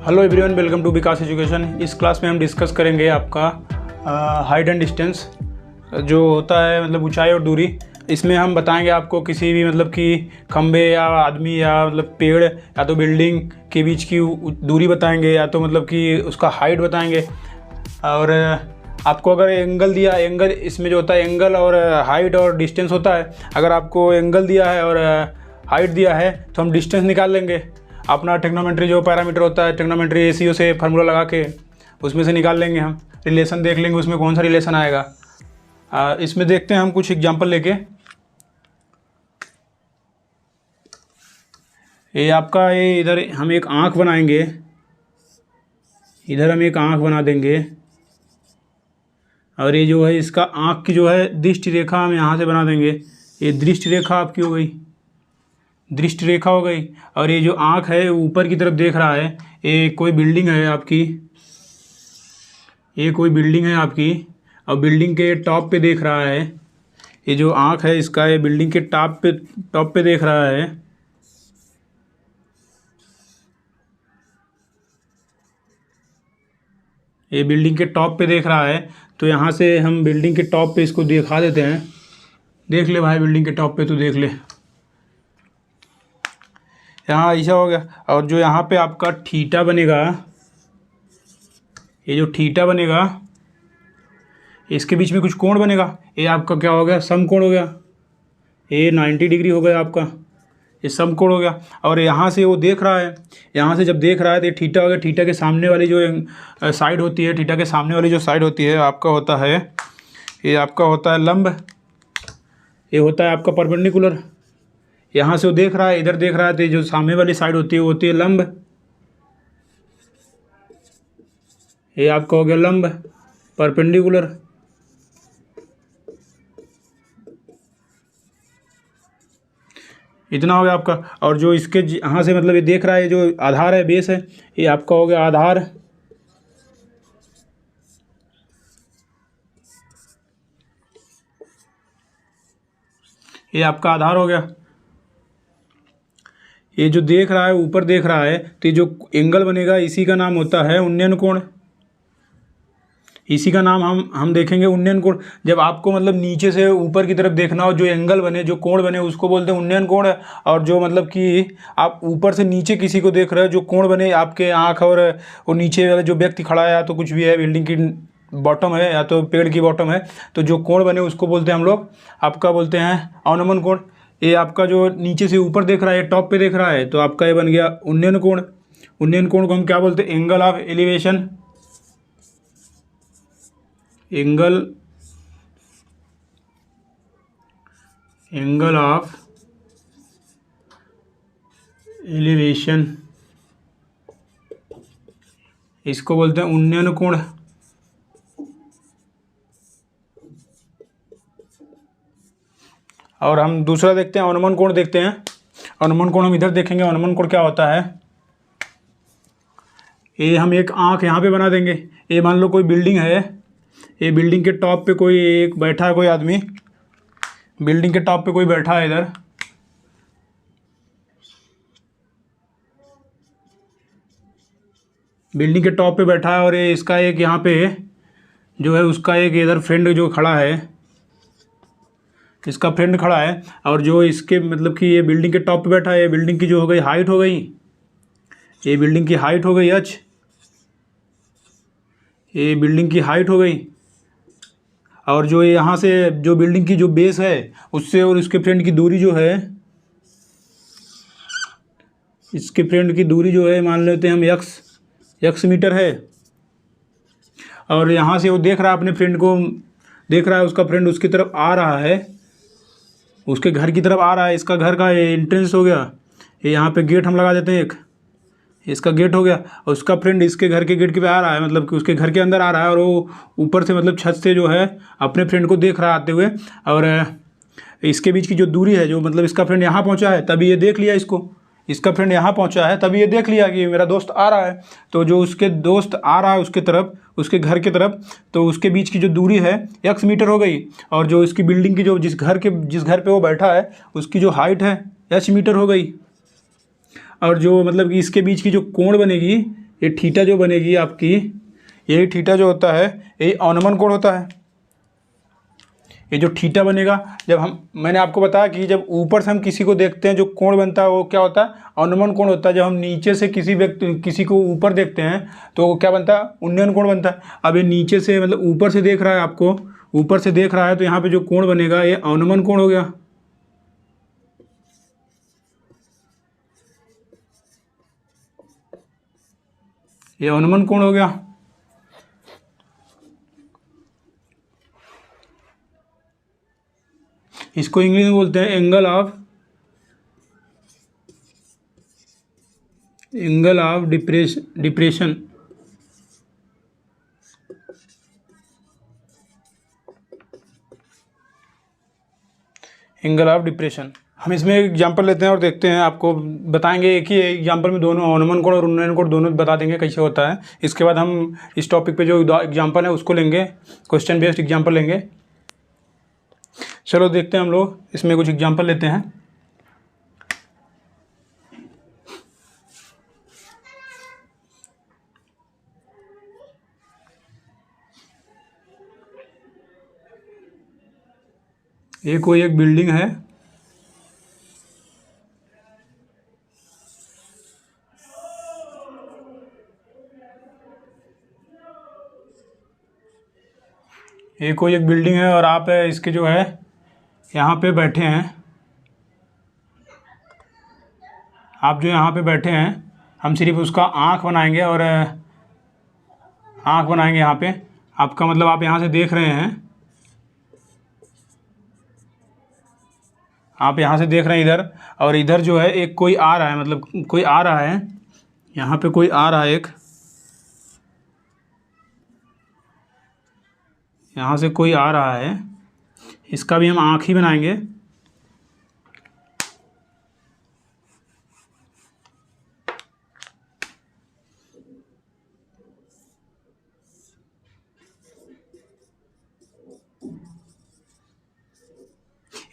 Hello everyone, welcome to Vikas education. इस class में हम डिस्कस करेंगे आपका हाइट एंड डिस्टेंस जो होता है, मतलब ऊंचाई और दूरी। इसमें हम बताएंगे आपको किसी भी मतलब कि खंबे या आदमी या मतलब पेड़ या तो बिल्डिंग के बीच की दूरी बताएंगे, या तो मतलब कि उसका हाइट बताएंगे। और आपको अगर एंगल दिया, एंगल इसमें जो होता है एंगल और हाइट और डिस्टेंस होता है। अगर आपको एंगल दिया है और हाइट दिया है तो हम डिस्टेंस निकाल लेंगे। अपना टेक्नोमेट्री जो पैरामीटर होता है, टेक्नोमेट्री एसीओ से फार्मूला लगा के उसमें से निकाल लेंगे। हम रिलेशन देख लेंगे उसमें कौन सा रिलेशन आएगा। इसमें देखते हैं हम कुछ एग्जांपल लेके। ये आपका ये इधर हम एक आँख बनाएंगे, इधर हम एक आँख बना देंगे। और ये जो है इसका आँख की जो है दृष्टि रेखा हम यहाँ से बना देंगे। ये दृष्टि रेखा आपकी हो गई, दृष्टि रेखा हो गई। और ये जो आँख है ऊपर की तरफ देख रहा है, ये कोई बिल्डिंग है आपकी, ये कोई बिल्डिंग है आपकी, और बिल्डिंग के टॉप पे देख रहा है। ये जो आँख है इसका, ये बिल्डिंग के टॉप पे देख रहा है। ये बिल्डिंग के टॉप पे देख रहा है, तो यहाँ से हम बिल्डिंग के टॉप पे इसको दिखा देते हैं। देख ले भाई, बिल्डिंग के टॉप पे तो देख ले, यहाँ ऐसा हो गया। और जो यहाँ पे आपका थीटा बनेगा, ये जो थीटा बनेगा इसके बीच में कुछ कोण बनेगा। ये आपका क्या हो गया, समकोण हो गया। ये 90 डिग्री हो गया आपका, ये समकोण हो गया। और यहाँ से वो देख रहा है, यहाँ से जब देख रहा है तो ये थीटा हो गया। थीटा के सामने वाली जो साइड होती है, थीटा के सामने वाली जो साइड होती है आपका होता है, ये आपका होता है लंब, ये होता है आपका परपेंडिकुलर। यहाँ से वो देख रहा है, इधर देख रहा है, तो जो सामने वाली साइड होती है वो होती है लंब। ये आपका हो गया लंब, परपेंडिकुलर। इतना हो गया आपका। और जो इसके यहाँ से मतलब ये देख रहा है, जो आधार है, बेस है, ये आपका हो गया आधार। ये आपका आधार हो गया। ये जो देख रहा है, ऊपर देख रहा है, तो ये जो एंगल बनेगा इसी का नाम होता है उन्नयन कोण। इसी का नाम हम देखेंगे उन्नयन कोण। जब आपको मतलब नीचे से ऊपर की तरफ देखना हो, जो एंगल बने, जो कोण बने, उसको बोलते हैं उन्नयन कोण। और जो मतलब कि आप ऊपर से नीचे किसी को देख रहे हो, जो कोण बने आपके आँख और वो नीचे वाला जो व्यक्ति खड़ा है, या तो कुछ भी है, बिल्डिंग की बॉटम है या तो पेड़ की बॉटम है, तो जो कोण बने उसको बोलते हैं हम लोग, आपका बोलते हैं अवनमन कोण। ये आपका जो नीचे से ऊपर देख रहा है, टॉप पे देख रहा है, तो आपका ये बन गया उन्नयन कोण। उन्नयन कोण को हम क्या बोलते हैं, angle of elevation. Angle of elevation, इसको बोलते हैं उन्नयन कोण। और हम दूसरा देखते हैं, अवनमन कोण देखते हैं। अवनमन कोण हम इधर देखेंगे। अवनमन कोण क्या होता है, ये हम एक आँख यहाँ पे बना देंगे। ये मान लो कोई बिल्डिंग है, ये बिल्डिंग के टॉप पे कोई एक बैठा है, कोई आदमी बिल्डिंग के टॉप पे कोई बैठा है इधर। बिल्डिंग के टॉप पे बैठा है, और ये इसका एक यहाँ पे जो है उसका एक इधर फ्रेंड जो खड़ा है, इसका फ्रेंड खड़ा है। और जो इसके मतलब कि ये बिल्डिंग के टॉप पे बैठा है, ये बिल्डिंग की जो हो गई हाइट हो गई, ये बिल्डिंग की हाइट हो गई h, ये बिल्डिंग की हाइट हो गई। और जो यहाँ से जो बिल्डिंग की जो बेस है उससे और उसके फ्रेंड की दूरी जो है, इसके फ्रेंड की दूरी जो है मान लेते हैं हम x मीटर है। और यहाँ से वो देख रहा है, अपने फ्रेंड को देख रहा है, उसका फ्रेंड उसकी तरफ आ रहा है, उसके घर की तरफ आ रहा है। इसका घर का एंट्रेंस हो गया, ये यहाँ पे गेट हम लगा देते हैं, एक इसका गेट हो गया। और उसका फ्रेंड इसके घर के गेट के पे आ रहा है, मतलब कि उसके घर के अंदर आ रहा है, और वो ऊपर से मतलब छत से जो है अपने फ्रेंड को देख रहा है आते हुए। और इसके बीच की जो दूरी है, जो मतलब इसका फ्रेंड यहाँ पहुँचा है तभी ये देख लिया इसको, इसका फ्रेंड यहाँ पहुँचा है तभी ये देख लिया कि मेरा दोस्त आ रहा है। तो जो उसके दोस्त आ रहा है उसके तरफ, उसके घर की तरफ, तो उसके बीच की जो दूरी है x मीटर हो गई। और जो इसकी बिल्डिंग की जो जिस घर पे वो बैठा है उसकी जो हाइट है h मीटर हो गई। और जो मतलब कि इसके बीच की जो कोण बनेगी, ये थीटा जो बनेगी आपकी, यही थीटा जो होता है यही अनुमान कोण होता है। ये जो थीटा बनेगा, जब मैंने आपको बताया कि जब ऊपर से हम किसी को देखते हैं जो कोण बनता है वो क्या होता है, अनुमान कोण होता है। जब हम नीचे से किसी को ऊपर देखते हैं तो वो क्या बनता है, उन्नयन कोण बनता है। अब ये नीचे से मतलब ऊपर से देख रहा है, आपको ऊपर से देख रहा है, तो यहाँ पे जो कोण बनेगा ये अनुमान कोण हो गया। ये अनुमान कोण हो गया। इसको इंग्लिश में बोलते हैं angle of depression. Angle of depression. हम इसमें एक एग्जांपल लेते हैं और देखते हैं, आपको बताएंगे एक ही एग्जांपल में दोनों अनुमान कोण और उन्नयन कोण दोनों बता देंगे कैसे होता है। इसके बाद हम इस टॉपिक पे जो एग्जांपल है उसको लेंगे, क्वेश्चन बेस्ड एग्जांपल लेंगे। चलो देखते हैं, हम लोग इसमें कुछ एग्जांपल लेते हैं। ये कोई एक बिल्डिंग है, ये कोई एक बिल्डिंग है और आप इसके जो है यहाँ पे बैठे हैं। आप जो यहाँ पे बैठे हैं, हम सिर्फ उसका आँख बनाएंगे और आँख बनाएंगे यहाँ पे। आपका मतलब आप यहाँ से देख रहे हैं, आप यहाँ से देख रहे हैं इधर, और इधर जो है एक कोई आ रहा है, मतलब कोई आ रहा है, यहाँ पे कोई आ रहा है एक, यहाँ से कोई आ रहा है। इसका भी हम आँख ही बनाएंगे।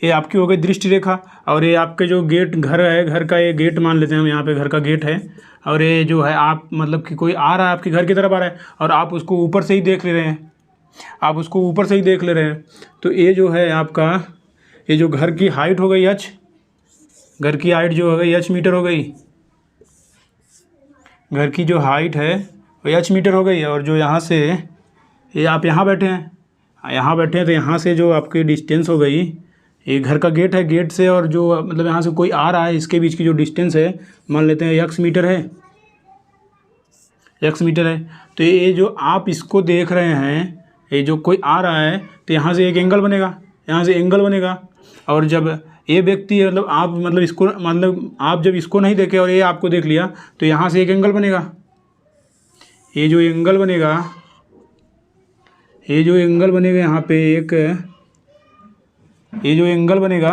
ये आपकी हो गई दृष्टि रेखा। और ये आपके जो गेट घर है, घर का ये गेट मान लेते हैं हम, यहाँ पे घर का गेट है। और ये जो है आप मतलब कि कोई आ रहा है आपके घर की तरफ आ रहा है और आप उसको ऊपर से ही देख ले रहे हैं, आप उसको ऊपर से ही देख ले रहे हैं। तो ये जो है आपका, ये जो घर की हाइट हो गई h, घर की हाइट जो हो गई h मीटर हो गई, घर की जो हाइट है वो h मीटर हो गई। और जो यहाँ से ये आप यहाँ बैठे हैं, यहाँ बैठे हैं, तो यहाँ से जो आपकी डिस्टेंस हो गई, ये घर का गेट है, गेट से और जो मतलब यहाँ से कोई आ रहा है इसके बीच की जो डिस्टेंस है मान लेते हैं x मीटर है, x मीटर है। तो ये जो आप इसको देख रहे हैं, ये जो कोई आ रहा है, तो यहाँ से एक एंगल बनेगा, यहाँ से एंगल बनेगा। और जब ये व्यक्ति मतलब आप मतलब इसको मतलब आप जब इसको नहीं देखे और ये आपको देख लिया, तो यहाँ से एक एंगल बनेगा। ये जो एंगल बनेगा, ये जो एंगल बनेगा यहाँ पे एक, ये जो एंगल बनेगा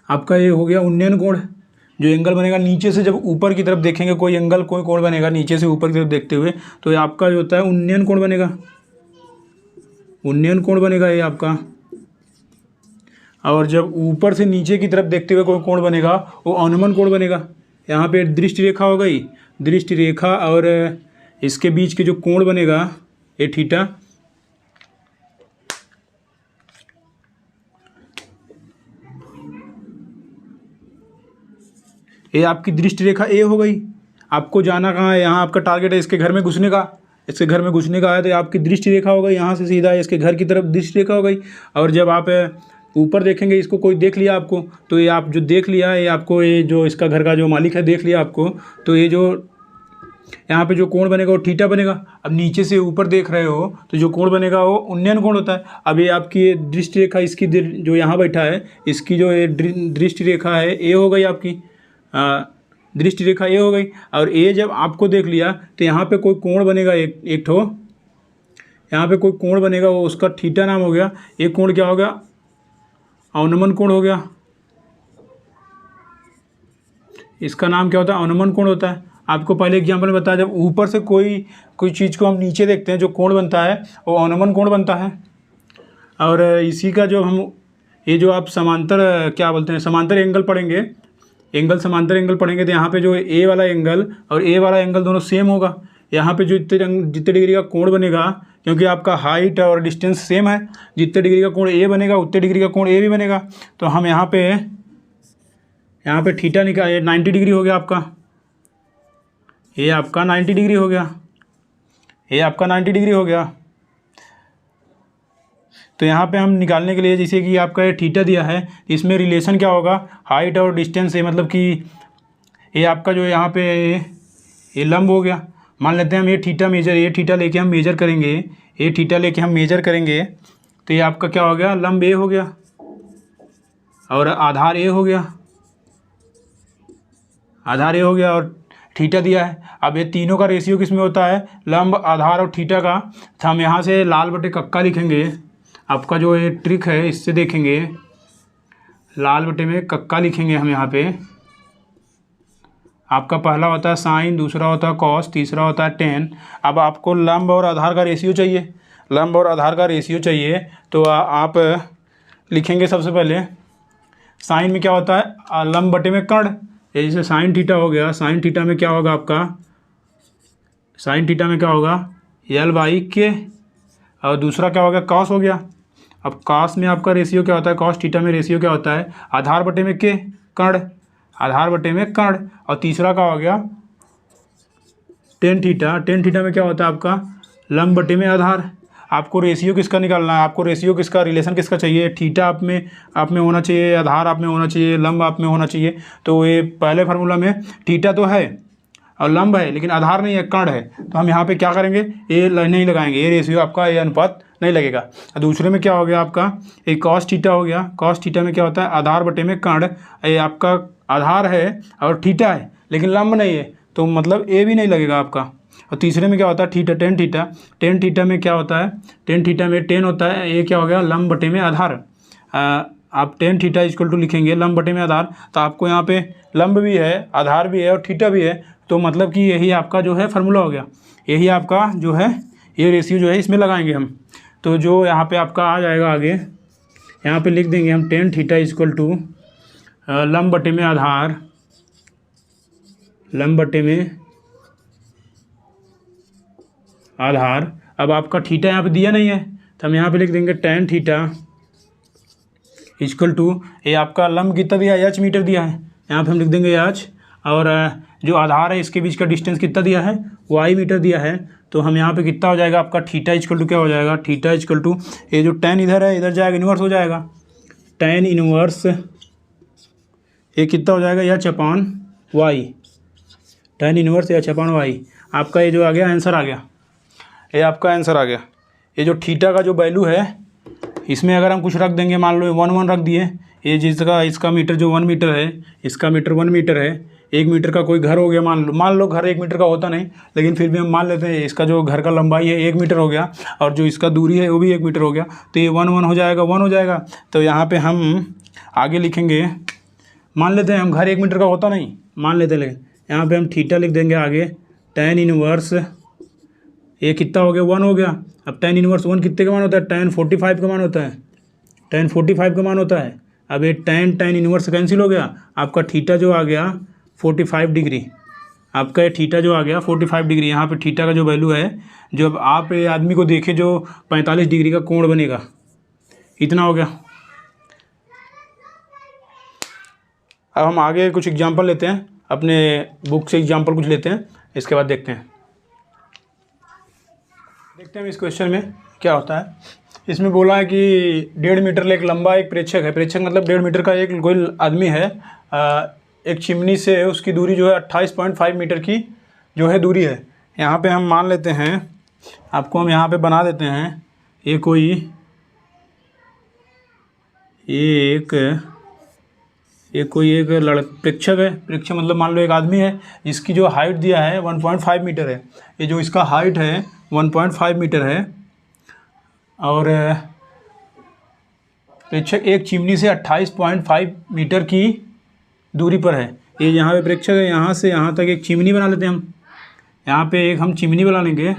आपका, ये हो गया उन्नयन कोण। जो एंगल बनेगा नीचे से जब ऊपर की तरफ देखेंगे, कोई एंगल कोई कोण बनेगा नीचे से ऊपर की तरफ देखते हुए, तो ये आपका जो होता है उन्नयन कोण बनेगा, उन्नयन कोण बनेगा ये आपका। और जब ऊपर से नीचे की तरफ देखते हुए कोई कोण बनेगा वो अनुमान कोण बनेगा। यहाँ पे दृष्टि रेखा हो गई, दृष्टि रेखा और इसके बीच के जो कोण बनेगा ये थीटा। ये आपकी दृष्टि रेखा ए हो गई। आपको जाना कहाँ है, यहाँ आपका टारगेट है इसके घर में घुसने का, इसके घर में घुसने का है, तो आपकी दृष्टि रेखा हो गई, यहाँ से सीधा इसके घर की तरफ दृष्टि रेखा हो गई। और जब आप ऊपर देखेंगे, इसको कोई देख लिया आपको, तो ये आप जो देख लिया है, ये आपको ये जो इसका घर का जो मालिक है देख लिया आपको, तो ये जो यहाँ पे जो कोण बनेगा वो थीटा बनेगा। अब नीचे से ऊपर देख रहे हो तो जो कोण बनेगा वो उन्नयन कोण होता है। अब ये आपकी ये दृष्टि रेखा, इसकी जो यहाँ बैठा है इसकी जो ये दृष्टि रेखा है ये हो गई आपकी, दृष्टि रेखा ये हो गई। और ये जब आपको देख लिया तो यहाँ पे कोई कोण बनेगा, एक ठो यहाँ पे कोई कोण बनेगा, वो उसका थीटा नाम हो गया। ये कोण क्या हो गया, अनुमान कोण हो गया। इसका नाम क्या होता है, अनुमान कोण होता है। आपको पहले एग्जाम्पल में बताया, जब ऊपर से कोई चीज़ को हम नीचे देखते हैं, जो कोण बनता है वो अनुमान कोण बनता है। और इसी का जो हम ये जो आप समांतर क्या बोलते हैं, समांतर एंगल पढ़ेंगे, एंगल समांतर एंगल पढ़ेंगे तो यहाँ पे जो ए वाला एंगल और ए वाला एंगल दोनों सेम होगा। यहाँ पे जो जितने डिग्री का कोण बनेगा, क्योंकि आपका हाइट और डिस्टेंस सेम है, जितने डिग्री का कोण ए बनेगा उतने डिग्री का कोण ए भी बनेगा। तो हम यहाँ पे थीटा निकाल 90 डिग्री हो गया आपका, ये आपका 90 डिग्री हो गया, ये आपका 90 डिग्री हो गया। तो यहाँ पे हम निकालने के लिए, जैसे कि आपका ये थीटा दिया है, इसमें रिलेशन क्या होगा, हाइट और डिस्टेंस से, मतलब कि ये आपका जो यहाँ पे ये लंब हो गया। मान लेते हैं हम ये थीटा लेके हम मेजर करेंगे, ये थीटा लेके हम मेजर करेंगे, तो ये आपका क्या हो गया, लंब ए हो गया और आधार ए हो गया, आधार ए हो गया और थीटा दिया है। अब ये तीनों का रेशियो किस में होता है, लंब, आधार और थीटा का। तो हम यहाँ से लाल बटे कक्का लिखेंगे, आपका जो ये ट्रिक है इससे देखेंगे, लाल बटे में कक्का लिखेंगे हम यहाँ पे। आपका पहला होता है साइन, दूसरा होता है कॉस, तीसरा होता है टेन। अब आपको लंब और आधार का रेशियो चाहिए, लंब और आधार का रेशियो चाहिए, तो आप लिखेंगे सबसे पहले साइन में क्या होता है, लंब बटे में कर्ण। जैसे साइन थीटा हो गया, साइन थीटा में क्या होगा आपका, साइन थीटा में क्या होगा, L/K। और दूसरा क्या होगा, कॉस हो गया। अब कॉस में आपका रेशियो क्या होता है, कॉस थीटा में रेशियो क्या होता है, आधार बटे में के, कर्ण, आधार बटे में कर्ण। और तीसरा का हो गया टेन थीटा, टेन थीटा में क्या होता है आपका, लंब बटे में आधार। आपको रेशियो किसका निकालना है, आपको रेशियो किसका, रिलेशन किसका चाहिए, थीटा आप में होना चाहिए, आधार आप में होना चाहिए, लंब आप में होना चाहिए। तो ये पहले फार्मूला में थीटा तो है और लंब है लेकिन आधार नहीं है, कर्ण है। तो हम यहाँ पे क्या करेंगे, ये नहीं लगाएंगे, ये रेशियो आपका, ये अनुपात नहीं लगेगा। दूसरे में क्या हो गया आपका, एक कॉस थीटा हो गया, कॉस थीटा में क्या होता है, आधार बटे में कर्ण। ये आपका आधार है और थीटा है लेकिन लंब नहीं है, तो मतलब ए भी नहीं लगेगा आपका। और तीसरे में क्या होता है, theta, tan theta, tan theta में क्या होता है, टेन थीटा में टेन होता है, ये क्या हो गया, लंब बटे में आधार। आप टेन थीटा इक्वल टू लिखेंगे लंब बटे में आधार, तो आपको यहाँ पे लंब भी है, आधार भी है और थीटा भी है, तो मतलब कि यही आपका जो है फार्मूला हो गया, यही आपका जो है ये रेशियो जो है इसमें लगाएंगे हम। तो जो यहाँ पे आपका आ जाएगा आगे, यहाँ पे लिख देंगे हम टेन थीटा इक्वल टू लंब बटे में आधार, लंब बटे में आधार। अब आपका थीटा यहाँ पे दिया नहीं है तो हम यहाँ पे लिख देंगे टेन थीटा इक्वल टू, ये आपका लंब कितना दिया है, एच मीटर दिया है, यहाँ पे हम लिख देंगे एच। और जो आधार है इसके बीच का डिस्टेंस कितना दिया है, वाई मीटर दिया है। तो हम यहाँ पे कितना हो जाएगा आपका, थीटा इक्वल टू क्या हो जाएगा, थीटा इक्वल टू, ये जो टेन इधर है इधर जाएगा, इन्वर्स हो जाएगा, टेन इन्वर्स, ये कितना हो जाएगा, H upon Y, tan inverse H upon Y. आपका ये जो आ गया आंसर आ गया, ये आपका आंसर आ गया। ये जो थीटा का जो वैल्यू है इसमें अगर हम कुछ रख देंगे, मान लो 1 रख दिए, ये जिसका इसका मीटर जो 1 मीटर है, इसका मीटर 1 मीटर है, 1 मीटर का कोई घर हो गया, मान लो घर 1 मीटर का होता नहीं, लेकिन फिर भी हम मान लेते हैं इसका जो घर का लंबाई है 1 मीटर हो गया और जो इसका दूरी है वो भी 1 मीटर हो गया, तो ये 1 हो जाएगा, 1 हो जाएगा। तो यहाँ पे हम आगे लिखेंगे, मान लेते हैं हम घर 1 मीटर का होता नहीं, मान लेते हैं, लेकिन यहाँ पे हम थीटा लिख देंगे आगे, टेन इनवर्स, ये कितना हो गया, 1 हो गया। अब टेन इनवर्स 1 कितने का मान होता है, टेन 45 का मान होता है, टेन 45 का मान होता है। अब ये टेन इनवर्स कैंसिल हो गया, आपका थीटा जो आ गया 45 डिग्री, आपका ये थीटा जो आ गया 45 डिग्री। यहाँ पे थीटा का जो वैल्यू है, जब आप ये आदमी को देखें जो 45 डिग्री का कोण बनेगा, इतना हो गया। अब हम आगे कुछ एग्जांपल लेते हैं, अपने बुक से एग्जांपल कुछ लेते हैं, इसके बाद देखते हैं इस क्वेश्चन में क्या होता है। इसमें बोला है कि 1.5 मीटर एक लंबा एक प्रेक्षक है, प्रेक्षक मतलब 1.5 मीटर का एक कोई आदमी है, एक चिमनी से उसकी दूरी जो है 28.5 मीटर की जो है दूरी है। यहाँ पे हम मान लेते हैं, आपको हम यहाँ पे बना देते हैं, ये कोई प्रेक्षक है, प्रेक्षक मतलब मान लो एक आदमी है जिसकी जो हाइट दिया है 1.5 मीटर है, ये जो इसका हाइट है 1.5 मीटर है और प्रेक्षक एक चिमनी से 28.5 मीटर की दूरी पर है। ये यहाँ पे प्रेक्षक है, यहाँ से यहाँ तक एक चिमनी बना लेते हैं हम, यहाँ पे एक हम चिमनी बना लेंगे।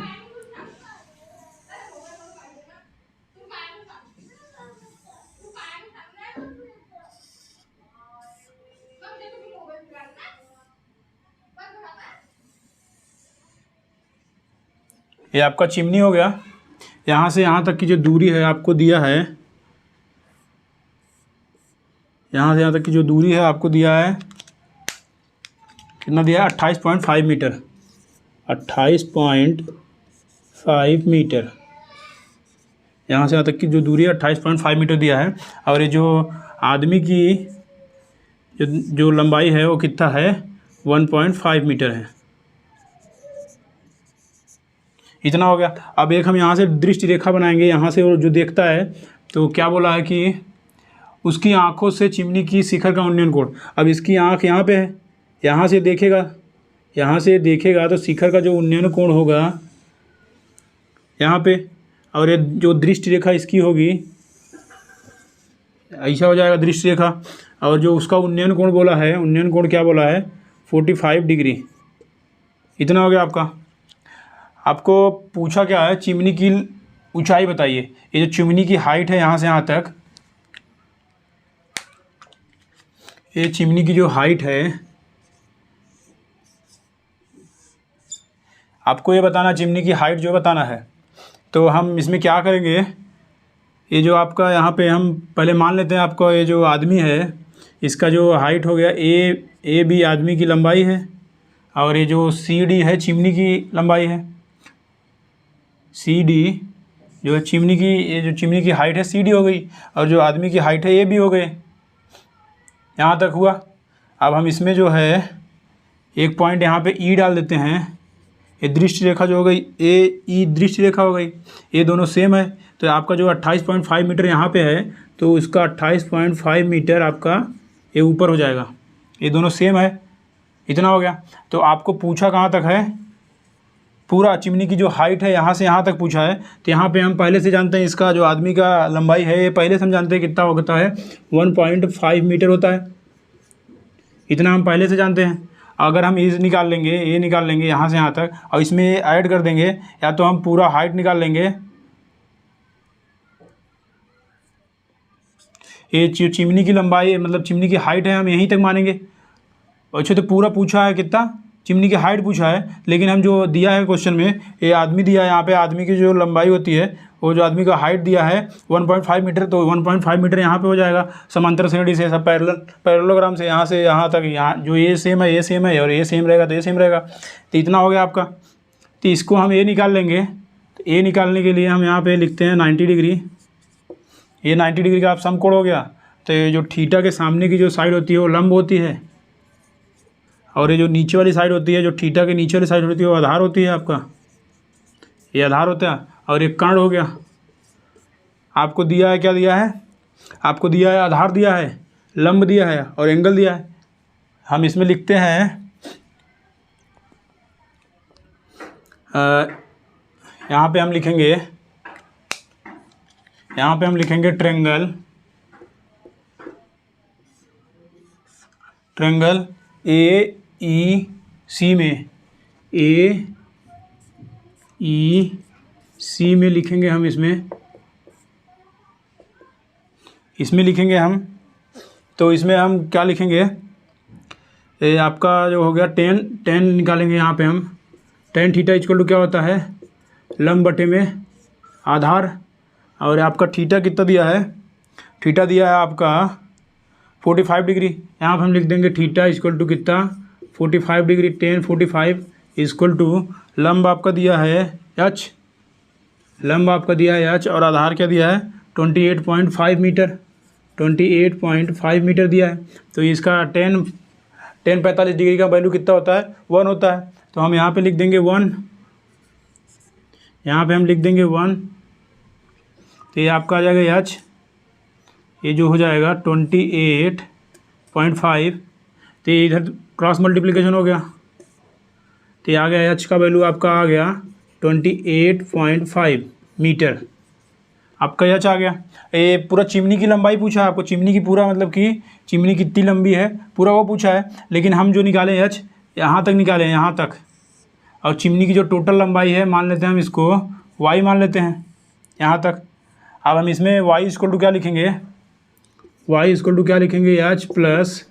ये आपका चिमनी हो गया। यहाँ से यहाँ तक की जो दूरी है आपको दिया है, यहाँ से यहाँ तक की जो दूरी है आपको दिया है, कितना दिया है? 28.5 मीटर। 28.5 मीटर, यहाँ से यहाँ तक की जो दूरी है 28.5 मीटर दिया है। और ये जो आदमी की जो लंबाई है वो कितना है? 1.5 मीटर है। इतना हो गया। अब एक हम यहाँ से दृष्टि रेखा बनाएंगे, यहाँ से वो जो देखता है तो क्या बोला है कि उसकी आंखों से चिमनी की शिखर का उन्नयन कोण। अब इसकी आंख यहाँ पे है, यहाँ से देखेगा तो शिखर का जो उन्नयन कोण होगा यहाँ पे, और ये जो दृष्टि रेखा इसकी होगी ऐसा हो जाएगा दृष्टि रेखा। और जो उसका उन्नयन कोण बोला है, उन्नयन कोण क्या बोला है? 45 डिग्री। इतना हो गया आपका। आपको पूछा क्या है? चिमनी की ऊंचाई बताइए। ये जो चिमनी की हाइट है यहाँ से यहाँ तक, ये चिमनी की जो हाइट है आपको ये बताना, चिमनी की हाइट जो बताना है। तो हम इसमें क्या करेंगे, ये जो आपका यहाँ पे हम पहले मान लेते हैं आपका ये जो आदमी है इसका जो हाइट हो गया ए बी आदमी की लंबाई है, और ये जो सी डी है चिमनी की लंबाई है। सी डी जो है चिमनी की, ये जो चिमनी की हाइट है सी डी हो गई, और जो आदमी की हाइट है ए बी हो गए। यहाँ तक हुआ। अब हम इसमें जो है एक पॉइंट यहाँ पे ई डाल देते हैं। ये दृष्टि रेखा जो हो गई ए ई दृष्टि रेखा हो गई, ये दोनों सेम है। तो आपका जो 28.5 मीटर यहाँ पे है तो इसका 28.5 मीटर आपका ये ऊपर हो जाएगा। ये दोनों सेम है। इतना हो गया। तो आपको पूछा कहाँ तक है? पूरा चिमनी की जो हाइट है यहाँ से यहाँ तक पूछा है। तो यहाँ पे हम पहले से जानते हैं इसका जो आदमी का लंबाई है ये पहले से हम जानते हैं कितना होता है, 1.5 मीटर होता है। इतना हम पहले से जानते हैं। अगर हम ये निकाल लेंगे यहाँ से यहाँ तक, और इसमें ऐड कर देंगे, या तो हम पूरा हाइट निकाल लेंगे। ये चिमनी की लंबाई मतलब चिमनी की हाइट है हम यहीं तक मानेंगे। अच्छा, तो पूरा पूछा है कितना? चिमनी की हाइट पूछा है, लेकिन हम जो दिया है क्वेश्चन में ये आदमी दिया है, यहाँ पे आदमी की जो लंबाई होती है वो जो आदमी का हाइट दिया है 1.5 मीटर, तो 1.5 मीटर यहाँ पे हो जाएगा समांतर श्रेणी से, सब पैरेललोग्राम से यहाँ तक, यहाँ जो ये सेम है और ये सेम रहेगा तो ये सेम रहेगा। तो इतना हो गया आपका। तो इसको हम ये निकाल लेंगे। तो ये निकालने के लिए हम यहाँ पे लिखते हैं 90 डिग्री। ये 90 डिग्री का आप समकोण हो गया। तो ये जो थीटा के सामने की जो साइड होती है वो लंब होती है, और ये जो नीचे वाली साइड होती है, जो थीटा के नीचे वाली साइड होती है वो आधार होती है आपका, ये आधार होता है। और ये कर्ण हो गया। आपको दिया है क्या दिया है? आपको दिया है आधार दिया है, लंब दिया है और एंगल दिया है। हम इसमें लिखते हैं यहाँ पे हम लिखेंगे ट्रेंगल ए ई सी में, ए ई सी में लिखेंगे हम। इसमें लिखेंगे हम। तो इसमें हम क्या लिखेंगे? ये आपका जो हो गया टेन निकालेंगे यहाँ पे हम। टेन थीटा इक्वल टू क्या होता है? लंब बटे में आधार। और आपका थीटा कितना दिया है? थीटा दिया है आपका 45 डिग्री। यहाँ पर हम लिख देंगे थीटा इक्वल टू कितना? 45 डिग्री। टेन 45 इक्वल टू लंब आपका दिया है एच, लंब आपका दिया है एच, और आधार क्या दिया है? 28.5 मीटर, 28.5 मीटर दिया है। तो इसका टेन 45 डिग्री का वैल्यू कितना होता है? 1 होता है। तो हम यहाँ पे लिख देंगे 1, यहाँ पे हम लिख देंगे 1। तो ये आपका आ जाएगा एच, ये जो हो जाएगा 28.5। तो ये इधर क्रॉस मल्टीप्लिकेशन हो गया, तो ये आ गया एच का वैल्यू आपका आ गया 28.5 मीटर। आपका एच आ गया। ये पूरा चिमनी की लंबाई पूछा है आपको, चिमनी की पूरा मतलब कि चिमनी कितनी लंबी है पूरा वो पूछा है। लेकिन हम जो निकाले एच यहाँ तक निकाले, यहाँ तक। और चिमनी की जो टोटल लंबाई है मान लेते हैं हम इसको वाई मान लेते हैं यहाँ तक। अब हम इसमें वाई इक्वल टू क्या लिखेंगे? वाई इक्वल टू क्या लिखेंगे? एच प्लस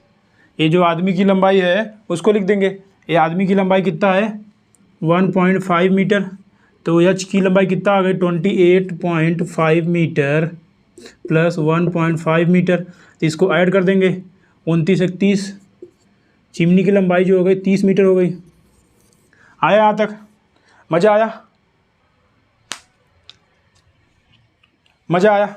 ये जो आदमी की लंबाई है उसको लिख देंगे। ये आदमी की लंबाई कितना है? 1.5 मीटर। तो एच की लंबाई कितना आ गई 28.5 मीटर प्लस 1.5 मीटर। तो इसको ऐड कर देंगे 29 एक 30, चिमनी की लंबाई जो हो गई 30 मीटर हो गई। आया यहाँ तक? मज़ा आया? मज़ा आया?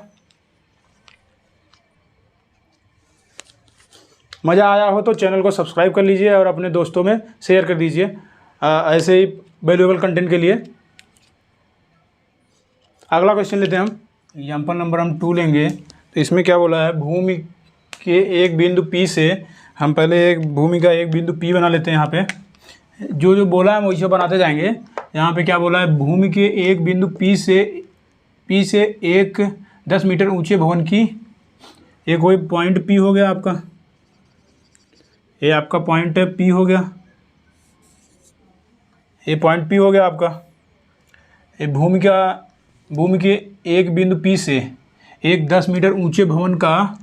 मज़ा आया हो तो चैनल को सब्सक्राइब कर लीजिए और अपने दोस्तों में शेयर कर दीजिए ऐसे ही वैल्यूएबल कंटेंट के लिए। अगला क्वेश्चन लेते हैं हम। एग्जाम्पल नंबर हम 2 लेंगे। तो इसमें क्या बोला है, भूमि के एक बिंदु P से, हम पहले एक भूमि का एक बिंदु P बना लेते हैं। यहाँ पे जो जो बोला है हम वैसे बनाते जाएंगे। यहाँ पे क्या बोला है, भूमि के एक बिंदु P से एक 10 मीटर ऊंचे भवन की, एक कोई पॉइंट P हो गया आपका, ये आपका पॉइंट P हो गया, ये पॉइंट P हो गया आपका। ये भूमि के एक बिंदु P से एक 10 मीटर ऊंचे भवन का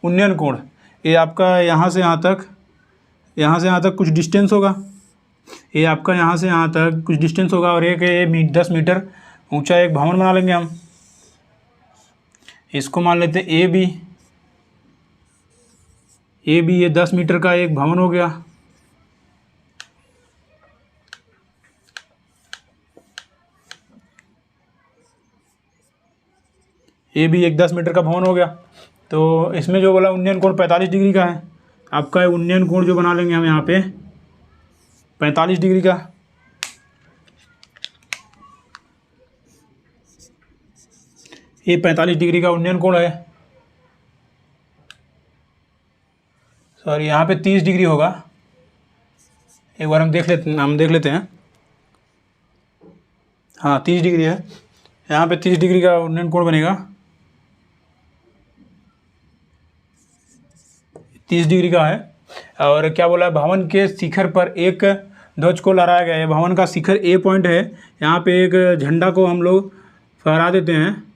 उन्नयन कोण, ये आपका यहाँ से यहाँ तक कुछ डिस्टेंस होगा। ये आपका यहाँ से यहाँ तक कुछ डिस्टेंस होगा और एक 10 मीटर ऊंचा एक भवन बना लेंगे हम। इसको मान लेते हैं ए बी, ये 10 मीटर का एक भवन हो गया। ए भी एक 10 मीटर का भवन हो गया। तो इसमें जो बोला उन्नयन कोण 45 डिग्री का है आपका। उन्नयन कोण जो बना लेंगे हम यहाँ पे 45 डिग्री का। ये 45 डिग्री का उन्नयन कोण है। सॉरी, यहाँ पे 30 डिग्री होगा। एक बार हम देख लेते हैं। हाँ 30 डिग्री है। यहाँ पे 30 डिग्री का उन्नयन कोण बनेगा। 30 डिग्री का है। और क्या बोला है, भवन के शिखर पर एक ध्वज को लहराया गया है। भवन का शिखर ए पॉइंट है। यहाँ पे एक झंडा को हम लोग फहरा देते हैं।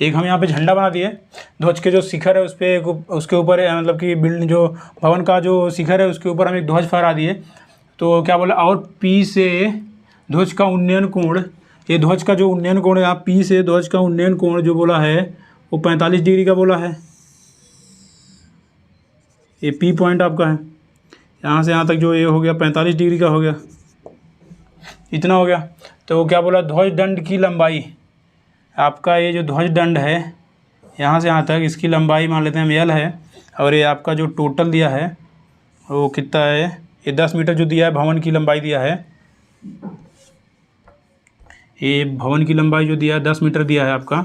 एक हम यहाँ पे झंडा बना दिए। ध्वज के जो शिखर है उस पर, उसके ऊपर मतलब कि बिल्डिंग जो भवन का जो शिखर है उसके ऊपर हम एक ध्वज फहरा दिए। तो क्या बोला, और P से ध्वज का उन्नयन कोण, ये ध्वज का जो उन्नयन कोण है, यहाँ P से ध्वज का उन्नयन कोण जो बोला है वो 45 डिग्री का बोला है। ये P पॉइंट आपका है। यहाँ से यहाँ तक जो ये हो गया 45 डिग्री का हो गया, इतना हो गया। तो क्या बोला, ध्वज दंड की लंबाई आपका, ये जो ध्वज दंड है यहाँ से यहाँ तक, इसकी लंबाई मान लेते हैं हम L है। और ये आपका जो टोटल दिया है वो कितना है, ये 10 मीटर जो दिया है भवन की लंबाई दिया है। ये भवन की लंबाई जो दिया है 10 मीटर दिया है आपका।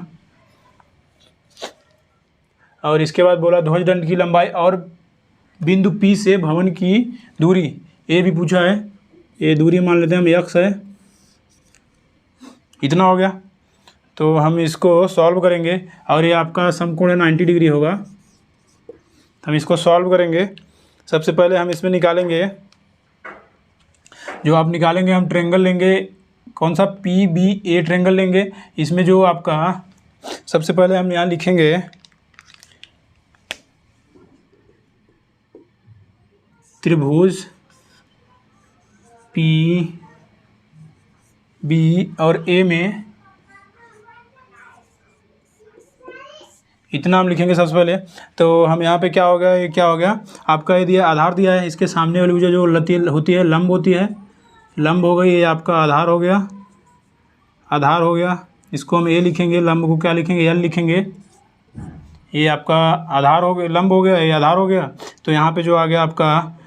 और इसके बाद बोला ध्वज दंड की लंबाई और बिंदु P से भवन की दूरी, ये भी पूछा है। ये दूरी मान लेते हैं हम x है। इतना हो गया। तो हम इसको सॉल्व करेंगे और ये आपका समकोण है 90 डिग्री होगा। हम इसको सॉल्व करेंगे। सबसे पहले हम इसमें निकालेंगे, जो आप निकालेंगे हम ट्रायंगल लेंगे, कौन सा, PBA ट्रायंगल लेंगे। इसमें जो आपका सबसे पहले हम यहाँ लिखेंगे त्रिभुज PB और A में इतना हम लिखेंगे सबसे पहले। तो हम यहाँ पे क्या हो गया, ये क्या हो गया आपका, ये दिया आधार दिया है। इसके सामने वाली भुजा जो होती है लंब होती है, लंब हो गई। ये आपका आधार हो गया, आधार हो गया। इसको हम ए लिखेंगे, लंब को क्या लिखेंगे, एल लिखेंगे। ये आपका आधार हो गया, लंब हो गया, ये आधार हो गया। तो यहाँ पे जो आ गया आपका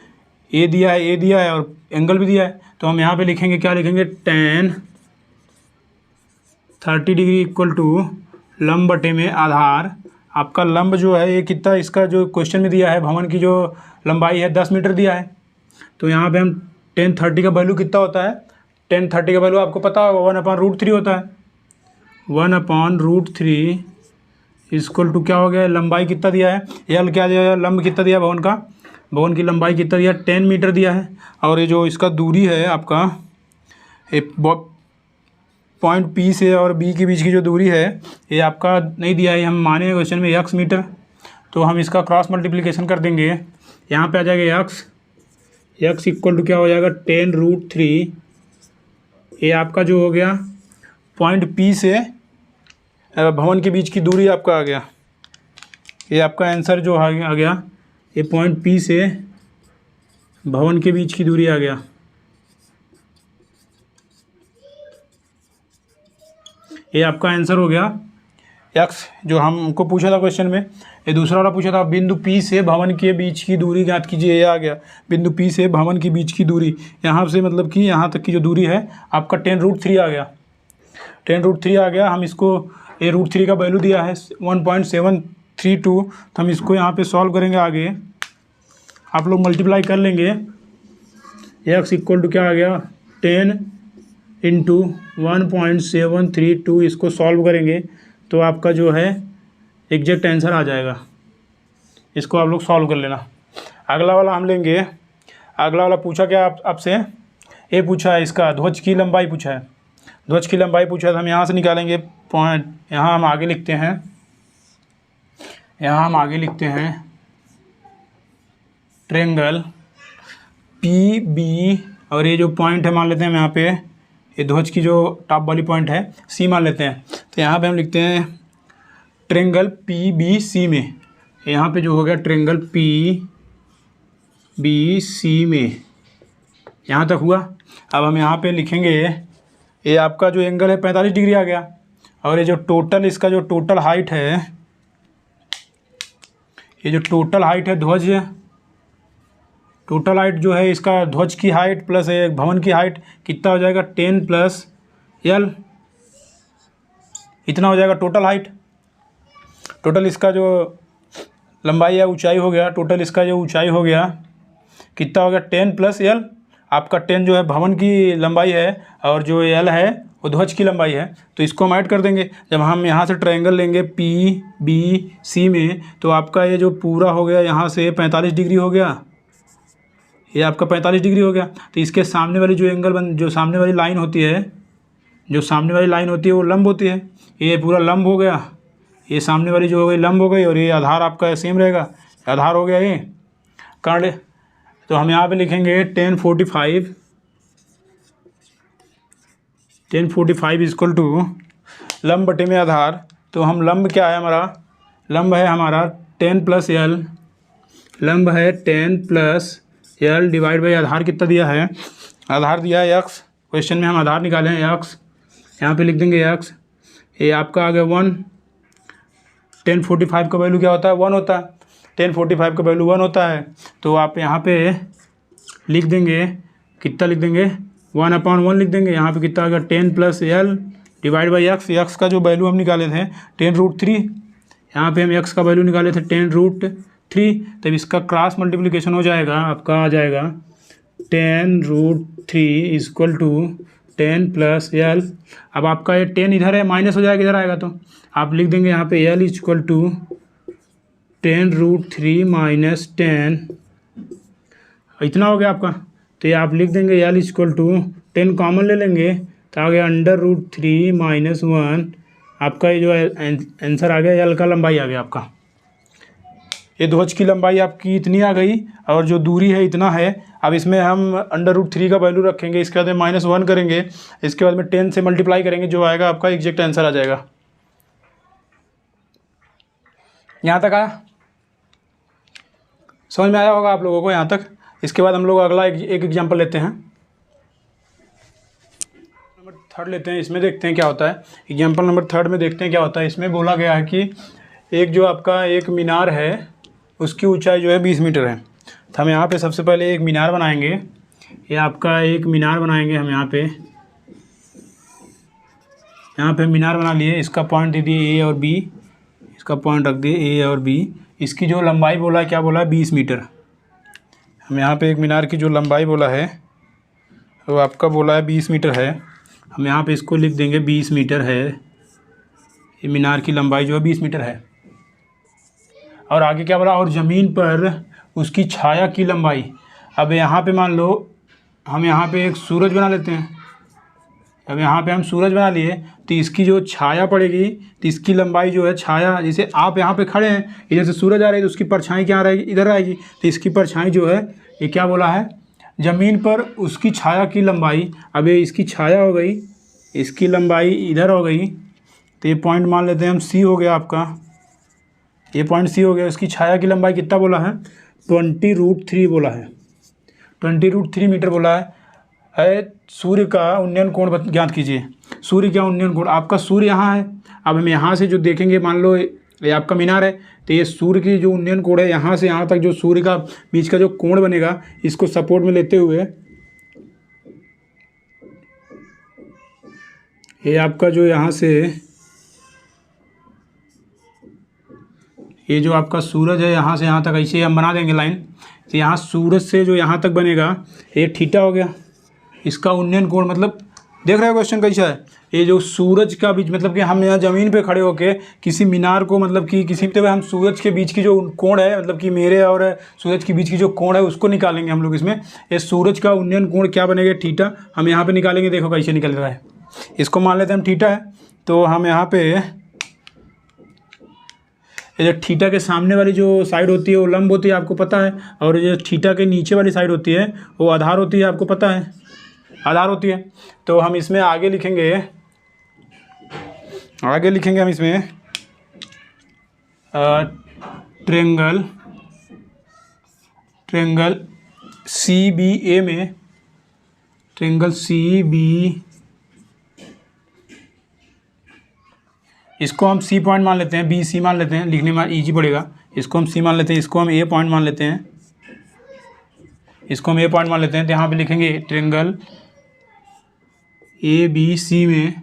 ए दिया है और एंगल भी दिया है। तो हम यहाँ पे लिखेंगे, क्या लिखेंगे, tan 30 डिग्री इक्वल टू लंब बटे में आधार। आपका लंब जो है ये कितना, इसका जो क्वेश्चन में दिया है भवन की जो लंबाई है 10 मीटर दिया है। तो यहाँ पे हम tan 30 का वैल्यू कितना होता है, tan 30 का वैल्यू आपको पता होगा 1/√3 होता है। 1/√3 इक्वल टू क्या हो गया, लंबाई कितना दिया है, एल क्या दिया है, लंब कितना दिया है भवन का, भवन की लंबाई कितना दिया, 10 मीटर दिया है। और ये जो इसका दूरी है आपका पॉइंट P से और B के बीच की जो दूरी है ये आपका नहीं दिया है, हम माने क्वेश्चन में x मीटर, तो हम इसका क्रॉस मल्टीप्लिकेशन कर देंगे। यहाँ पे आ जाएगा x इक्वल टू क्या हो जाएगा 10√3। ये आपका जो हो गया पॉइंट P से भवन के बीच की दूरी आपका आ गया। ये आपका आंसर जो आ गया ये पॉइंट P से भवन के बीच की दूरी आ गया। ये आपका आंसर हो गया x, जो हमको पूछा था क्वेश्चन में। ये दूसरा वाला पूछा था बिंदु P से भवन के बीच की दूरी ज्ञात कीजिए। ये आ गया बिंदु P से भवन के बीच की दूरी, यहाँ से मतलब कि यहाँ तक की जो दूरी है आपका 10√3 आ गया। 10√3 आ गया। हम इसको ये √3 का वैल्यू दिया है 1.732, तो हम इसको यहाँ पे सॉल्व करेंगे। आगे आप लोग मल्टीप्लाई कर लेंगे। x इक्वल टू क्या आ गया 10 इंटू 1.732, इसको सॉल्व करेंगे तो आपका जो है एग्जैक्ट आंसर आ जाएगा। इसको आप लोग सॉल्व कर लेना। अगला वाला हम लेंगे। अगला वाला पूछा क्या आपसे, ये पूछा है इसका ध्वज की लंबाई पूछा है। ध्वज की लंबाई पूछा है तो हम यहाँ से निकालेंगे पॉइंट। यहाँ हम आगे लिखते हैं, ट्रेंगल PB, और ये जो पॉइंट है मान लेते हैं हम यहाँ पे, ये ध्वज की जो टॉप वाली पॉइंट है C मान लेते हैं। तो यहाँ पे हम लिखते हैं ट्रेंगल PBC में। यहाँ पे जो हो गया ट्रेंगल PBC में, यहाँ तक हुआ। अब हम यहाँ पे लिखेंगे ये आपका जो एंगल है 45 डिग्री आ गया। और ये जो टोटल इसका जो टोटल हाइट है, ये जो टोटल हाइट है ध्वज, टोटल हाइट जो है इसका ध्वज की हाइट प्लस भवन की हाइट कितना हो जाएगा 10 + L, इतना हो जाएगा टोटल हाइट। टोटल इसका जो लंबाई है ऊंचाई हो गया, टोटल इसका जो ऊंचाई हो गया कितना हो गया 10 + L। आपका 10 जो है भवन की लंबाई है और जो L है वो ध्वज की लंबाई है, तो इसको हम ऐड कर देंगे। जब हम यहाँ से ट्रायंगल लेंगे PBC में, तो आपका ये जो पूरा हो गया यहाँ से 45 डिग्री हो गया। ये आपका 45 डिग्री हो गया। तो इसके सामने वाली जो एंगल जो सामने वाली लाइन होती है, वो लंब होती है। ये पूरा लंब हो गया। ये सामने वाली जो हो गई लंब हो गई, और ये आधार आपका सेम रहेगा, आधार हो गया ये कर्ण। तो हम यहाँ पे लिखेंगे 1045 इक्वल टू लंब बटे में आधार। तो हम लंब क्या है हमारा, लंब है हमारा 10 + L, लंब है 10 + L डिवाइड बाई आधार कितना दिया है, आधार दिया है x। क्वेश्चन में हम आधार निकाले हैं x, यहाँ पे लिख देंगे x। ये आपका आ गया 1। 1045 का वैल्यू क्या होता है 1 होता है। 1045 का वैल्यू 1 होता है, तो आप यहाँ पे लिख देंगे, कितना लिख देंगे 1/1 लिख देंगे। यहाँ पे कितना आ गया 10 + L divide by x। x का जो वैल्यू हम निकाले थे 10√3, यहाँ पे हम x का वैल्यू निकाले थे 10√3। तब इसका क्रॉस मल्टीप्लिकेशन हो जाएगा, आपका आ जाएगा 10√3 इक्वल टू 10 + L। अब आपका ये 10 इधर है, माइनस हो जाएगा, इधर आएगा तो आप लिख देंगे यहाँ पे L इक्वल टू 10√3 - 10, इतना हो गया आपका। तो ये आप लिख देंगे L इक्वल टू 10 कॉमन ले लेंगे तो आ गया √3 - 1। आपका ये जो आंसर आ गया L का लंबाई आ गया आपका। ये ध्वज की लंबाई आपकी इतनी आ गई, और जो दूरी है इतना है। अब इसमें हम √3 का वैल्यू रखेंगे, इसके बाद में -1 करेंगे, इसके बाद में 10 से मल्टीप्लाई करेंगे, जो आएगा आपका एग्जैक्ट आंसर आ जाएगा। यहाँ तक आया, समझ में आया होगा आप लोगों को यहाँ तक। इसके बाद हम लोग अगला एक एग्जाम्पल लेते हैं, नंबर 3 लेते हैं। इसमें देखते हैं क्या होता है। एग्जाम्पल नंबर 3 में देखते हैं क्या होता है। इसमें बोला गया है कि एक जो आपका एक मीनार है उसकी ऊंचाई जो है 20 मीटर है। तो हम यहाँ पे सबसे पहले एक मीनार बनाएंगे। ये आपका एक मीनार बनाएंगे हम यहाँ पे मीनार बना लिए। इसका पॉइंट दे दिए A और B, इसका पॉइंट रख दिए A और B। इसकी जो लंबाई बोला है, क्या बोला है 20 मीटर। हम यहाँ पे एक मीनार की जो लंबाई बोला है वो आपका बोला है 20 मीटर है। हम यहाँ पे इसको लिख देंगे 20 मीटर है। ये मीनार की लंबाई जो है 20 मीटर है। और आगे क्या बोला, और ज़मीन पर उसकी छाया की लंबाई। अब यहाँ पे मान लो हम यहाँ पे एक सूरज बना लेते हैं। अब यहाँ पे हम सूरज बना लिए, तो इसकी जो छाया पड़ेगी तो इसकी लंबाई जो है छाया, जैसे आप यहाँ पे खड़े हैं, इधर से सूरज आ रही है तो उसकी परछाई क्या रहेगी, इधर आएगी, तो इसकी परछाई जो है ये क्या बोला है, ज़मीन पर उसकी छाया की लंबाई। अब ये इसकी छाया हो गई, इसकी लंबाई इधर हो गई, तो ये पॉइंट मान लेते हैं हम सी हो गया आपका, ये पॉइंट सी हो गया। इसकी छाया की लंबाई कितना बोला है, 20√3 बोला है, 20√3 मीटर बोला है। सूर्य का उन्नयन कोण ज्ञात कीजिए। सूर्य का उन्नयन कोण, आपका सूर्य यहाँ है, अब हम यहाँ से जो देखेंगे, मान लो ये आपका मीनार है, तो ये सूर्य की जो उन्नयन कोण है यहाँ से यहाँ तक जो सूर्य का बीच का जो कोण बनेगा, इसको सपोर्ट में लेते हुए ये आपका जो यहाँ से ये जो आपका सूरज है यहाँ से यहाँ तक ऐसे हम बना देंगे लाइन, तो यहाँ सूरज से जो यहाँ तक बनेगा ये थीटा हो गया। इसका उन्नयन कोण मतलब देख रहे हो क्वेश्चन कैसा है, ये जो सूरज का बीच मतलब कि हम यहाँ ज़मीन पे खड़े होके किसी मीनार को मतलब कि किसी पे हम सूरज के बीच की जो कोण है, मतलब कि मेरे और सूरज के बीच की जो कोण है उसको निकालेंगे हम लोग इसमें। ये सूरज का उन्नयन कोण क्या बनेगा, थीटा, हम यहाँ पे निकालेंगे। देखो कैसे निकल रहा है, इसको मान लेते हैं हम थीटा है, तो हम यहाँ पे ये जो थीटा के सामने वाली जो साइड होती है वो लंब होती है, आपको पता है, और ये जो थीटा के नीचे वाली साइड होती है वो आधार होती है, आपको पता है, आधार होती है। तो हम इसमें आगे लिखेंगे हम इसमें ट्रेंगल सी बी ए में, ट्रेंगल सी बी, इसको हम सी पॉइंट मान लेते हैं, बी सी मान लेते हैं, लिखने में ईजी पड़ेगा। इसको हम सी मान लेते हैं, इसको हम ए पॉइंट मान लेते हैं, इसको हम ए पॉइंट मान लेते हैं। तो यहाँ पे लिखेंगे ट्रेंगल ए बी सी में,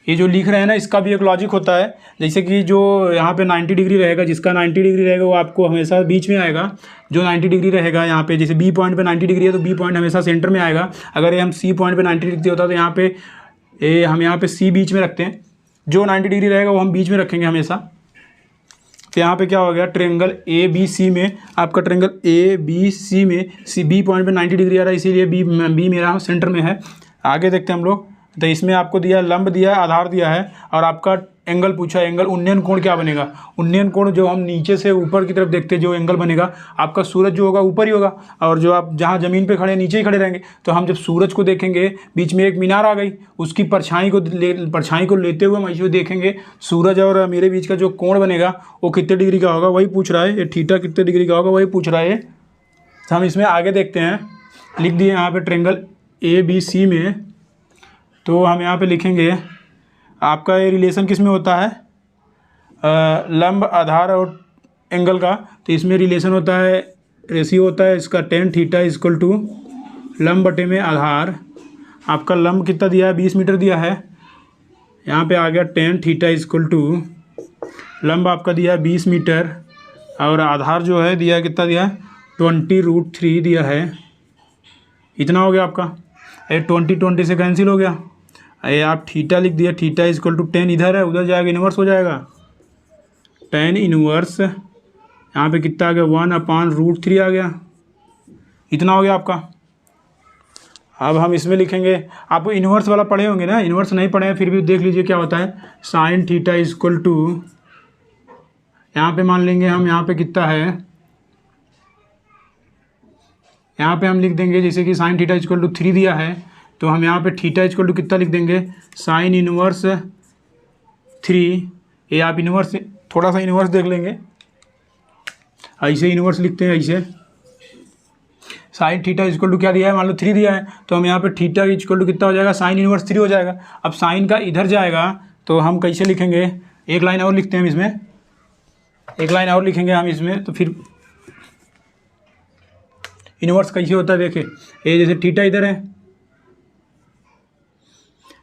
ये जो लिख रहे हैं ना इसका भी एक लॉजिक होता है, जैसे कि जो यहाँ पे 90 डिग्री रहेगा, जिसका 90 डिग्री रहेगा वो आपको हमेशा बीच में आएगा। जो 90 डिग्री रहेगा यहाँ पे, जैसे बी पॉइंट पे 90 डिग्री है तो बी पॉइंट हमेशा सेंटर में आएगा। अगर ये हम सी पॉइंट पे 90 डिग्री होता तो यहाँ पे हम यहाँ पे सी बीच में रखते हैं, जो 90 डिग्री रहेगा वो हम बीच में रखेंगे हमेशा। तो यहाँ पे क्या हो गया, ट्रेंगल ए बी सी में, आपका ट्रेंगल ए बी सी में सी बी पॉइंट पे 90 डिग्री आ रहा है, इसीलिए बी मेरा सेंटर में है। आगे देखते हैं हम लोग, तो इसमें आपको दिया लंब दिया है, आधार दिया है, और आपका एंगल पूछा है। एंगल उन्नयन कोण क्या बनेगा, उन्नयन कोण जो हम नीचे से ऊपर की तरफ देखते हैं जो एंगल बनेगा, आपका सूरज जो होगा ऊपर ही होगा, और जो आप जहाँ ज़मीन पे खड़े नीचे ही खड़े रहेंगे। तो हम जब सूरज को देखेंगे, बीच में एक मीनार आ गई, उसकी परछाई को लेते हुए हम ऐसे देखेंगे, सूरज और मेरे बीच का जो कोण बनेगा वो कितने डिग्री का होगा, वही पूछ रहा है। ये थीटा कितने डिग्री का होगा वही पूछ रहा है। तो हम इसमें आगे देखते हैं, लिख दिए यहाँ पर ट्रेंगल ए बी सी में। तो हम यहाँ पे लिखेंगे, आपका ये रिलेशन किस में होता है, लंब, आधार और एंगल का। तो इसमें रिलेशन होता है, रेशियो होता है इसका tan थीटा इक्वल टू लंब बटे में आधार। आपका लंब कितना दिया है, 20 मीटर दिया है, यहाँ पे आ गया tan थीटा इक्वल टू लंब आपका दिया है 20 मीटर, और आधार जो है दिया है कितना दिया है, 20√3 दिया है। इतना हो गया आपका, ये 20 से कैंसिल हो गया। ये आप थीटा लिख दिया, थीटा इक्वल टू tan इधर है, उधर जाएगा, इन्वर्स हो जाएगा, tan इन्वर्स यहाँ पे कितना आ गया, 1/√3 आ गया। इतना हो गया आपका। अब हम इसमें लिखेंगे, आप इन्वर्स वाला पढ़े होंगे ना, इन्वर्स नहीं पढ़े हैं फिर भी देख लीजिए क्या होता है। साइन थीटा इक्वल टू, यहाँ पे मान लेंगे हम, यहाँ पे कितना है, यहाँ पे हम लिख देंगे जैसे कि साइन थीटा इक्वल टू 3 दिया है, तो हम यहाँ पे थीटा इक्वल टू कितना लिख देंगे, साइन इनवर्स 3। ये आप इनवर्स थोड़ा सा इनवर्स देख लेंगे, ऐसे इनवर्स लिखते हैं, ऐसे साइन थीटा इक्वल टू क्या दिया है, मान लो 3 दिया है, तो हम यहाँ पे थीटा इक्वल टू कितना हो जाएगा, साइन इनवर्स 3 हो जाएगा। अब साइन का इधर जाएगा तो हम कैसे लिखेंगे, एक लाइन और लिखते हैं हम इसमें, एक लाइन और लिखेंगे हम इसमें। तो फिर इनवर्स कैसे होता है देखें, ये जैसे थीटा इधर है,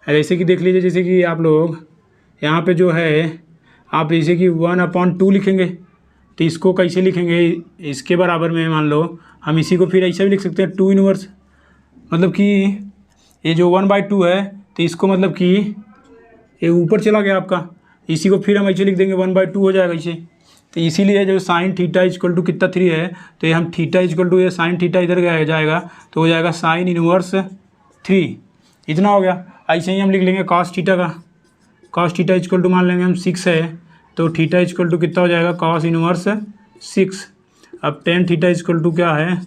जैसे कि देख लीजिए, जैसे कि आप लोग यहाँ पे जो है आप जैसे कि 1/2 लिखेंगे, तो इसको कैसे लिखेंगे, इसके बराबर में मान लो हम इसी को फिर ऐसा भी लिख सकते हैं 2 इनवर्स, मतलब कि ये जो 1/2 है तो इसको मतलब कि ये ऊपर चला गया आपका, इसी को फिर हम ऐसे लिख देंगे 1/2 हो जाएगा ऐसे। तो इसीलिए जो साइन थीटा इक्वल टू कितना 3 है, तो ये हम थीटा इक्वल टू ये साइन थीटा इधर जाएगा तो हो जाएगा साइन इनवर्स 3। इतना हो गया। ऐसे ही हम लिख लेंगे cos थीटा का, cos थीटा इक्वल टू मान लेंगे हम 6 है, तो थीटा इक्वल टू कितना हो जाएगा cos इनवर्स 6। अब tan थीटा इक्वल टू क्या है,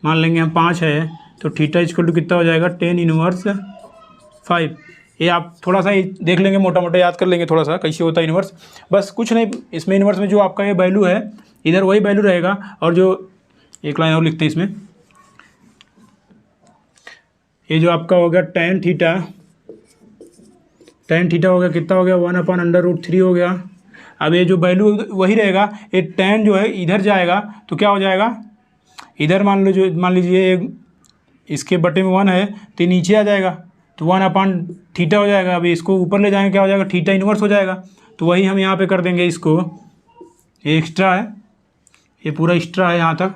मान लेंगे हम 5 है, तो थीटा इक्वल टू कितना हो जाएगा tan इनवर्स 5। ये आप थोड़ा सा देख लेंगे, मोटा मोटा याद कर लेंगे थोड़ा सा कैसे होता है इन्वर्स। बस कुछ नहीं, इसमें इन्वर्स में जो आपका ये वैल्यू है इधर वही वैल्यू रहेगा, और जो एक लाइन और लिखते हैं इसमें, ये जो आपका हो गया tan थीटा हो गया कितना हो गया 1/√3 हो गया। अब ये जो वैल्यू वही रहेगा, ये tan जो है इधर जाएगा तो क्या हो जाएगा, इधर मान लीजिए इसके बटे में 1 है तो नीचे आ जाएगा, तो 1/θ हो जाएगा। अभी इसको ऊपर ले जाएंगे क्या हो जाएगा, थीटा इन्वर्स हो जाएगा। तो वही हम यहाँ पे कर देंगे इसको, ये एक्स्ट्रा है, ये पूरा एक्स्ट्रा है यहाँ तक,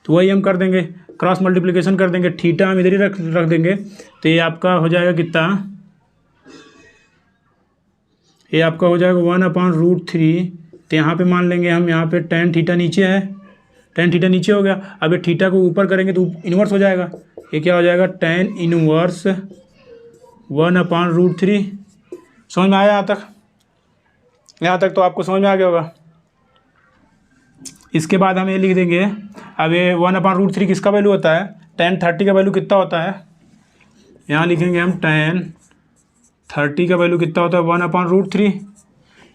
तो वही हम कर देंगे, क्रॉस मल्टीप्लिकेशन कर देंगे, थीटा हम इधर ही रख देंगे। तो ये आपका हो जाएगा कितना, ये आपका हो जाएगा 1/√3। तो यहाँ पे मान लेंगे हम, यहाँ पे tan थीटा नीचे है, tan थीटा नीचे हो गया। अब ये थीटा को ऊपर करेंगे तो इन्वर्स हो जाएगा, ये क्या हो जाएगा tan इनवर्स 1/√3। समझ में आया यहाँ तक? यहाँ तक तो आपको समझ में आ गया होगा। इसके बाद हम ये लिख देंगे, अब ये 1/√3 किसका वैल्यू होता है, tan 30 का वैल्यू कितना होता है, यहाँ लिखेंगे हम tan 30 का वैल्यू कितना होता है 1/√3।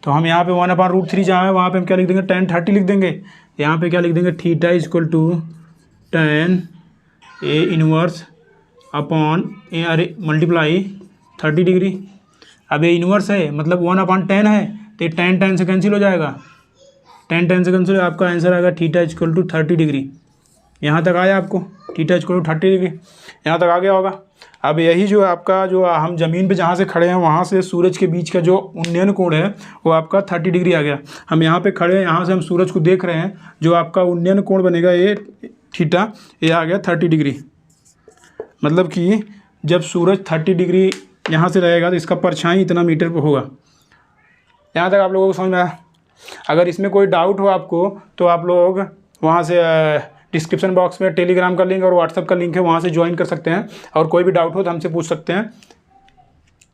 तो हम यहाँ पे 1/√3 जहाँ है वहाँ पे हम क्या लिख देंगे, tan 30 लिख देंगे। यहाँ पे क्या लिख देंगे, theta equal to tan A inverse upon A अरे मल्टीप्लाई 30 डिग्री। अब ये इनवर्स है मतलब 1/10 है, तो ये tan से कैंसिल हो जाएगा, tan से कैंसिल, आपका आंसर आएगा थीटा इक्वल टू 30 डिग्री। यहाँ तक आया आपको, थीटा इक्वल टू 30 डिग्री यहाँ तक आ गया होगा। अब यही जो आपका जो हम ज़मीन पे जहाँ से खड़े हैं वहाँ से सूरज के बीच का जो उन्नयन कोण है वो आपका 30 डिग्री आ गया। हम यहाँ पे खड़े हैं, यहाँ से हम सूरज को देख रहे हैं, जो आपका उन्नयन कोण बनेगा ये थीटा, ये आ गया 30 डिग्री। मतलब कि जब सूरज 30 डिग्री यहाँ से रहेगा तो इसका परछाई इतना मीटर पर होगा। यहाँ तक आप लोगों को समझ में आया? अगर इसमें कोई डाउट हो आपको तो आप लोग वहाँ से डिस्क्रिप्शन बॉक्स में टेलीग्राम का लिंक और व्हाट्सएप का लिंक है, वहाँ से ज्वाइन कर सकते हैं, और कोई भी डाउट हो तो हमसे पूछ सकते हैं।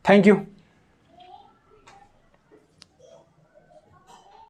Thank you.